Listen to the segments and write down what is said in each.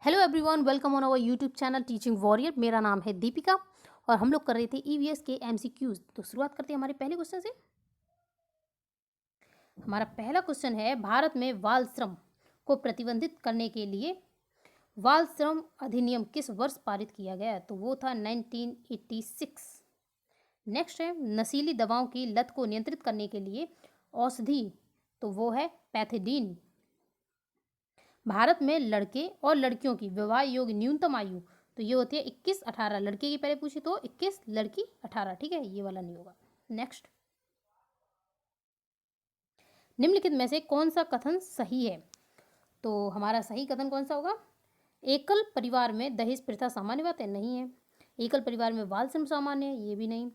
Hello everyone, welcome on our YouTube channel teaching warrior. मेरा नाम है दीपिका और हम लोग कर रहे थे ईवीएस के एमसीक्यूज। तो शुरुआत करते हैं हमारे पहले क्वेश्चन से। हमारा पहला क्वेश्चन है, भारत में बाल श्रम को प्रतिबंधित करने के लिए बाल श्रम अधिनियम किस वर्ष पारित किया गया? तो वो था 1986। नेक्स्ट है, नशीली दवाओं की लत को नियंत्रित करने के लिए औषधि, तो वो है पैथिडीन। भारत में लड़के और लड़कियों की विवाह योग्य न्यूनतम आयु, तो ये होती है 21-18। लड़के की पहले पूछी तो 21, लड़की 18। ठीक है, ये वाला नहीं होगा। नेक्स्ट, निम्नलिखित में से कौन सा कथन सही है? तो हमारा सही कथन कौन सा होगा? एकल परिवार में दहेज प्रथा सामान्य बात है? नहीं है। एकल परिवार में बाल श्रम सामान्य है? ये भी नहीं।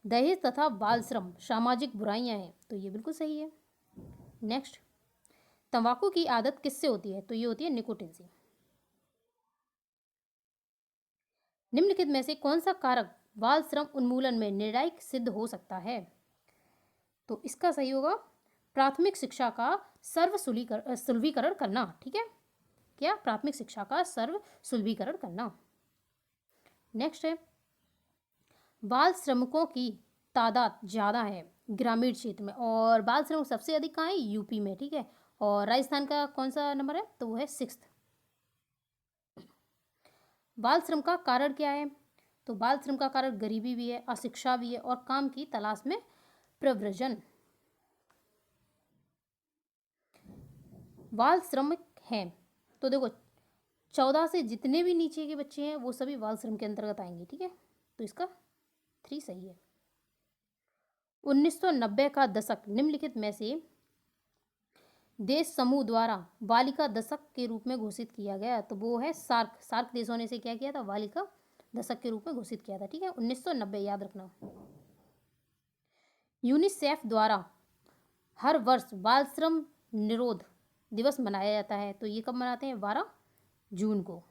दहेज तथा बाल श्रम सामाजिक बुराइयां हैं? तो ये बिल्कुल सही है। नेक्स्ट, तंबाकू की आदत किससे होती है? तो ये होती है निकोटिन से। निम्नलिखित में से कौन सा कारक बाल श्रम उन्मूलन में निर्णायक सिद्ध हो सकता है? तो इसका सही होगा प्राथमिक शिक्षा का सुलभीकरण करना। ठीक है, क्या? प्राथमिक शिक्षा का सर्व सुलभीकरण करना। नेक्स्ट है, बाल श्रमिकों की तादाद ज़्यादा है ग्रामीण क्षेत्र में और बाल श्रमिक सबसे अधिक कहाँ है? यूपी में। ठीक है, और राजस्थान का कौन सा नंबर है? तो वो है 6th। बाल श्रम का कारण क्या है? तो बाल श्रम का कारण गरीबी भी है, अशिक्षा भी है और काम की तलाश में प्रव्रजन। बाल श्रमिक हैं तो देखो 14 से जितने भी नीचे के बच्चे हैं वो सभी बाल श्रम के अंतर्गत आएंगे। ठीक है, तो इसका 3 सही है। 1990 का दशक निम्नलिखित में से देश समूह द्वारा बालिका दशक के रूप में घोषित किया गया? तो वो है सार्क देशों ने से क्या किया था? बालिका दशक के रूप में घोषित किया था। ठीक है, 1990 याद रखना। यूनिसेफ द्वारा हर वर्ष बाल श्रम निरोध दिवस मनाया जाता है, तो ये कब मनाते हैं? 12 जून को।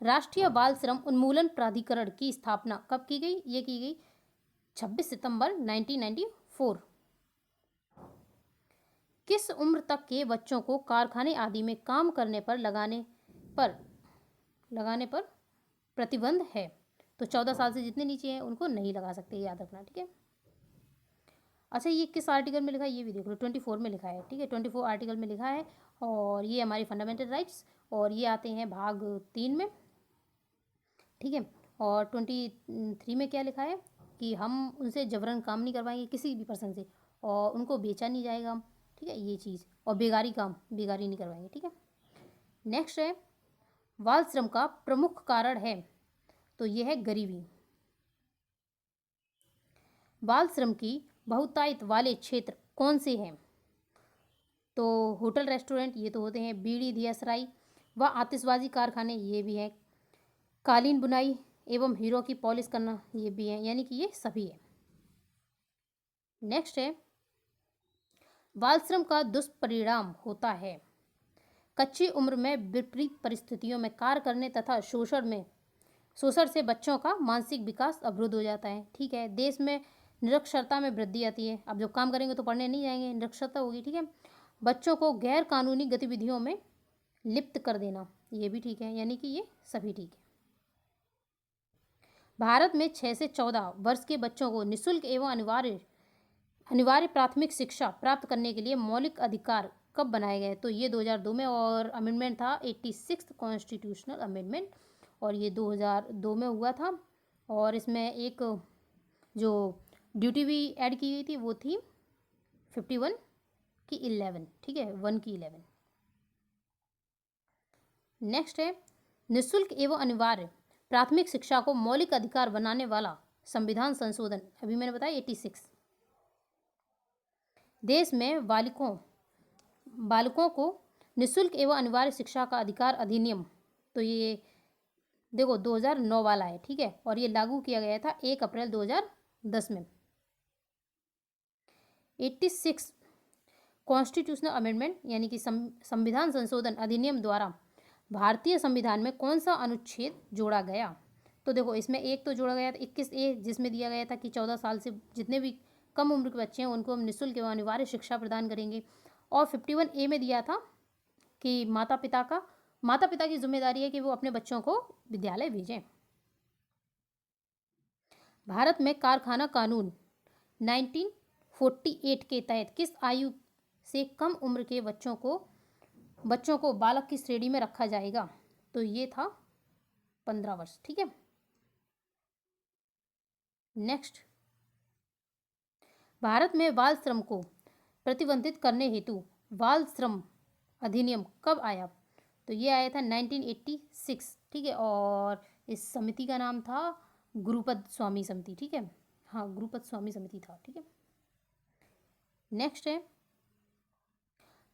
राष्ट्रीय बाल श्रम उन्मूलन प्राधिकरण की स्थापना कब की गई? ये की गई 26 सितंबर 1994। किस उम्र तक के बच्चों को कारखाने आदि में काम करने पर लगाने पर प्रतिबंध है? तो 14 साल से जितने नीचे हैं उनको नहीं लगा सकते, याद रखना। ठीक है, अच्छा ये किस आर्टिकल में लिखा है ये भी देख लो। 24 में लिखा है। ठीक है, 24 आर्टिकल में लिखा है और ये हमारी फंडामेंटल राइट्स और ये आते हैं भाग 3 में। ठीक है, और 23 में क्या लिखा है कि हम उनसे जबरन काम नहीं करवाएंगे किसी भी पर्सन से और उनको बेचा नहीं जाएगा। ठीक है, ये चीज़, और बेगारी नहीं करवाएंगे। ठीक है, नेक्स्ट है, बाल श्रम का प्रमुख कारण है? तो ये है गरीबी। बाल श्रम की बहुतायत वाले क्षेत्र कौन से हैं? तो होटल रेस्टोरेंट ये तो होते हैं, बीड़ी दियासराई व आतिशबाजी कारखाने ये भी हैं, कालीन बुनाई एवं हीरो की पॉलिश करना ये भी है, यानी कि ये सभी है। नेक्स्ट है, बाल श्रम का दुष्परिणाम होता है? कच्ची उम्र में विपरीत परिस्थितियों में कार्य करने तथा शोषण से बच्चों का मानसिक विकास अवरुद्ध हो जाता है। ठीक है, देश में निरक्षरता में वृद्धि आती है। अब जब काम करेंगे तो पढ़ने नहीं जाएंगे, निरक्षरता होगी। ठीक है, बच्चों को गैर कानूनी गतिविधियों में लिप्त कर देना ये भी ठीक है, यानी कि ये सभी ठीक है। भारत में 6 से 14 वर्ष के बच्चों को निःशुल्क एवं अनिवार्य प्राथमिक शिक्षा प्राप्त करने के लिए मौलिक अधिकार कब बनाए गए? तो ये 2002 में और अमेंडमेंट था 86 कॉन्स्टिट्यूशनल अमेंडमेंट और ये 2002 में हुआ था। और इसमें एक जो ड्यूटी भी ऐड की गई थी वो थी 51 की 11। ठीक है, 1 की 11। नेक्स्ट है, निःशुल्क एवं अनिवार्य प्राथमिक शिक्षा को मौलिक अधिकार बनाने वाला संविधान संशोधन अभी मैंने बताया 86। देश में बालकों को निःशुल्क एवं अनिवार्य शिक्षा का अधिकार अधिनियम, तो ये देखो 2009 वाला है। ठीक है, और ये लागू किया गया था 1 अप्रैल 2010 में। 86 कॉन्स्टिट्यूशनल अमेंडमेंट यानी कि संविधान संशोधन अधिनियम द्वारा भारतीय संविधान में कौन सा अनुच्छेद जोड़ा गया? तो देखो इसमें एक तो जोड़ा गया था 21A, जिसमें दिया गया था कि 14 साल से जितने भी कम उम्र के बच्चे हैं उनको हम निःशुल्क एवं अनिवार्य शिक्षा प्रदान करेंगे। और 51A में दिया था कि माता पिता की जिम्मेदारी है कि वो अपने बच्चों को विद्यालय भेजें। भारत में कारखाना कानून 1948 के तहत किस आयु से कम उम्र के बच्चों को बालक की श्रेणी में रखा जाएगा? तो ये था 15 वर्ष। ठीक है, नेक्स्ट, भारत में बाल श्रम को प्रतिबंधित करने हेतु बाल श्रम अधिनियम कब आया? तो ये आया था 1986। ठीक है, और इस समिति का नाम था गुरुपद स्वामी समिति। ठीक है, हाँ, गुरुपद स्वामी समिति था। ठीक है, नेक्स्ट है,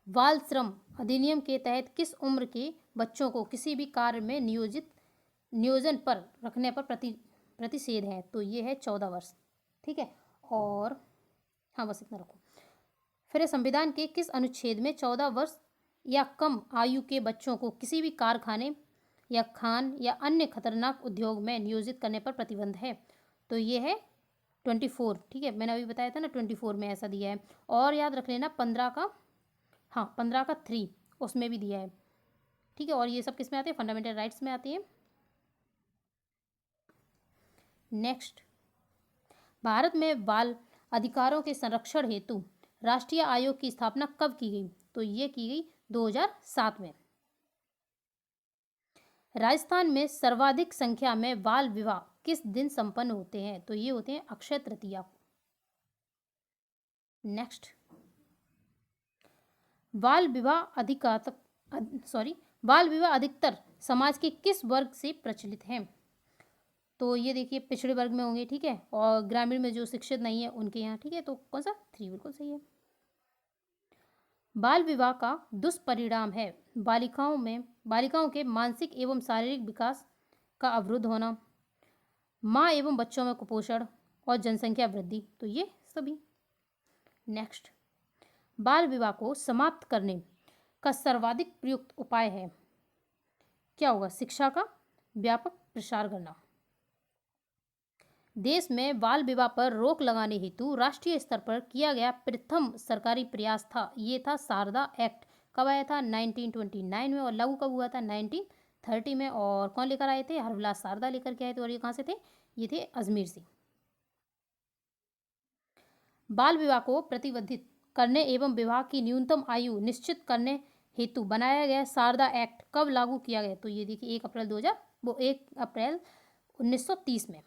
बाल श्रम अधिनियम के तहत किस उम्र के बच्चों को किसी भी कार्य में नियोजन पर रखने पर प्रतिषेध है? तो ये है 14 वर्ष। ठीक है, और हाँ, बस इतना रखो। फिर संविधान के किस अनुच्छेद में 14 वर्ष या कम आयु के बच्चों को किसी भी कारखाने या खान या अन्य खतरनाक उद्योग में नियोजित करने पर प्रतिबंध है? तो ये है 24। ठीक है, मैंने अभी बताया था ना 24 में ऐसा दिया है। और याद रख लेना 15 का 3 उसमें भी दिया है। ठीक है, और ये सब किस में आते हैं? फंडामेंटल राइट्स में आती है। नेक्स्ट, भारत में बाल अधिकारों के संरक्षण हेतु राष्ट्रीय आयोग की स्थापना कब की गई? तो ये की गई 2007 में। राजस्थान में सर्वाधिक संख्या में बाल विवाह किस दिन संपन्न होते हैं? तो ये होते हैं अक्षय तृतीया को। नेक्स्ट, बाल विवाह अधिकतर समाज के किस वर्ग से प्रचलित हैं? तो ये देखिए पिछड़े वर्ग में होंगे। ठीक है, और ग्रामीण में जो शिक्षित नहीं है उनके यहाँ। ठीक है, तो कौन सा? 3 बिल्कुल सही है। बाल विवाह का दुष्परिणाम है बालिकाओं के मानसिक एवं शारीरिक विकास का अवरुद्ध होना, माँ एवं बच्चों में कुपोषण और जनसंख्या वृद्धि। तो ये सभी। नेक्स्ट, बाल विवाह को समाप्त करने का सर्वाधिक प्रयुक्त उपाय है क्या होगा? शिक्षा का व्यापक प्रसार करना। देश में बाल विवाह पर रोक लगाने हेतु राष्ट्रीय स्तर पर किया गया प्रथम सरकारी प्रयास था, ये था शारदा एक्ट। कब आया था? 1929 में। और लागू कब हुआ था? 1930 में। और कौन लेकर आए थे? हरविलास शारदा लेकर के आए थे। और ये कहाँ से थे? ये थे अजमेर से। बाल विवाह को प्रतिबंधित करने एवं विवाह की न्यूनतम आयु निश्चित करने हेतु बनाया गया शारदा एक्ट कब लागू किया गया? तो ये देखिए 1 अप्रैल 1930 में।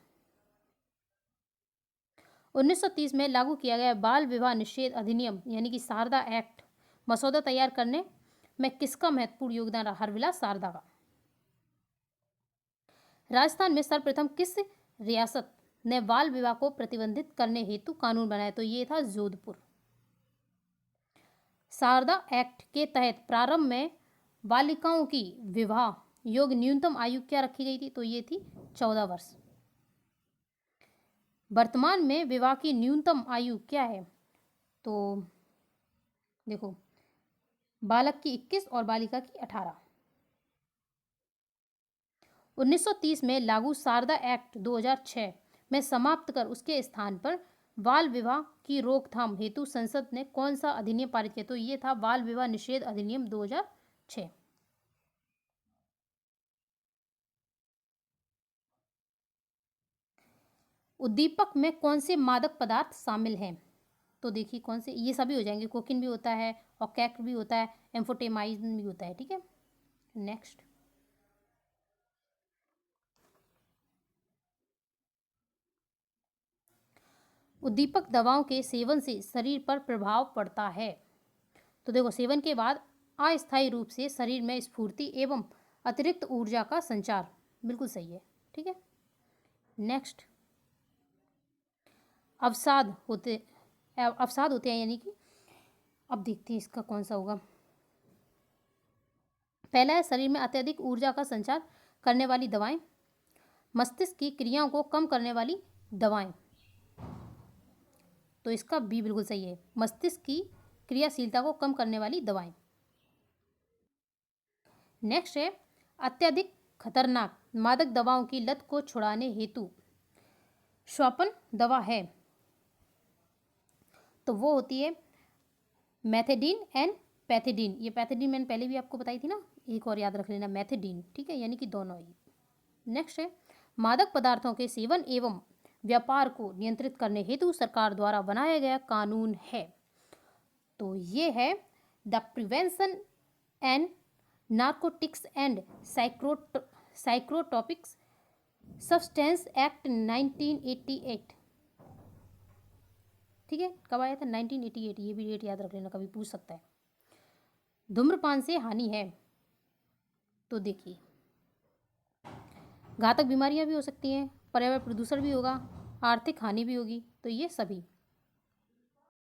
1930 में लागू किया गया बाल विवाह निषेध अधिनियम यानी कि शारदा एक्ट मसौदा तैयार करने में किसका महत्वपूर्ण योगदान रहा? हरविलास शारदा का। राजस्थान में सर्वप्रथम किस रियासत ने बाल विवाह को प्रतिबंधित करने हेतु कानून बनाया? तो ये था जोधपुर। शारदा एक्ट के तहत प्रारंभ में बालिकाओं की विवाह योग्य न्यूनतम आयु क्या रखी गई थी? तो ये थी 14 वर्ष। वर्तमान में विवाह की न्यूनतम आयु क्या है? तो देखो, बालक की 21 और बालिका की 18। 1930 में लागू शारदा एक्ट 2006 में समाप्त कर उसके स्थान पर बाल विवाह की रोकथाम हेतु संसद ने कौन सा अधिनियम पारित किया? तो ये था बाल विवाह निषेध अधिनियम 2006। उद्दीपक में कौन से मादक पदार्थ शामिल हैं? तो देखिए कौन से, ये सभी हो जाएंगे। कोकीन भी होता है और कैक भी होता है, एम्फोटेमाइन भी होता है। ठीक है, नेक्स्ट, उद्दीपक दवाओं के सेवन से शरीर पर प्रभाव पड़ता है। तो देखो, सेवन के बाद अस्थायी रूप से शरीर में स्फूर्ति एवं अतिरिक्त ऊर्जा का संचार। बिल्कुल सही है। ठीक है, नेक्स्ट, अवसाद होते हैं यानी कि, अब देखते हैं इसका कौन सा होगा। पहला है शरीर में अत्यधिक ऊर्जा का संचार करने वाली दवाएं, मस्तिष्क की क्रियाओं को कम करने वाली दवाएं। तो इसका बी बिल्कुल सही है, मस्तिष्क की क्रियाशीलता को कम करने वाली दवाएं। नेक्स्ट है अत्यधिक खतरनाक मादक दवाओं की लत को छुड़ाने हेतु श्वापन दवा है। तो वो होती है मैथेडीन एंड पैथेडीन। ये पैथेडीन मैंने पहले भी आपको बताई थी ना, एक और याद रख लेना, मैथेडीन, ठीक है, यानी कि दोनों ही। नेक्स्ट है मादक पदार्थों के सेवन एवं व्यापार को नियंत्रित करने हेतु सरकार द्वारा बनाया गया कानून है। तो ये है the prevention and narcotics and psychotropics substance act 1988। ठीक है, कब आया था? 1988। ये भी डेट याद रख लेना, कभी पूछ सकता है। धूम्रपान से हानि है, तो देखिए घातक बीमारियां भी हो सकती हैं, पर्यावरण प्रदूषण भी होगा, आर्थिक हानि भी होगी, तो ये सभी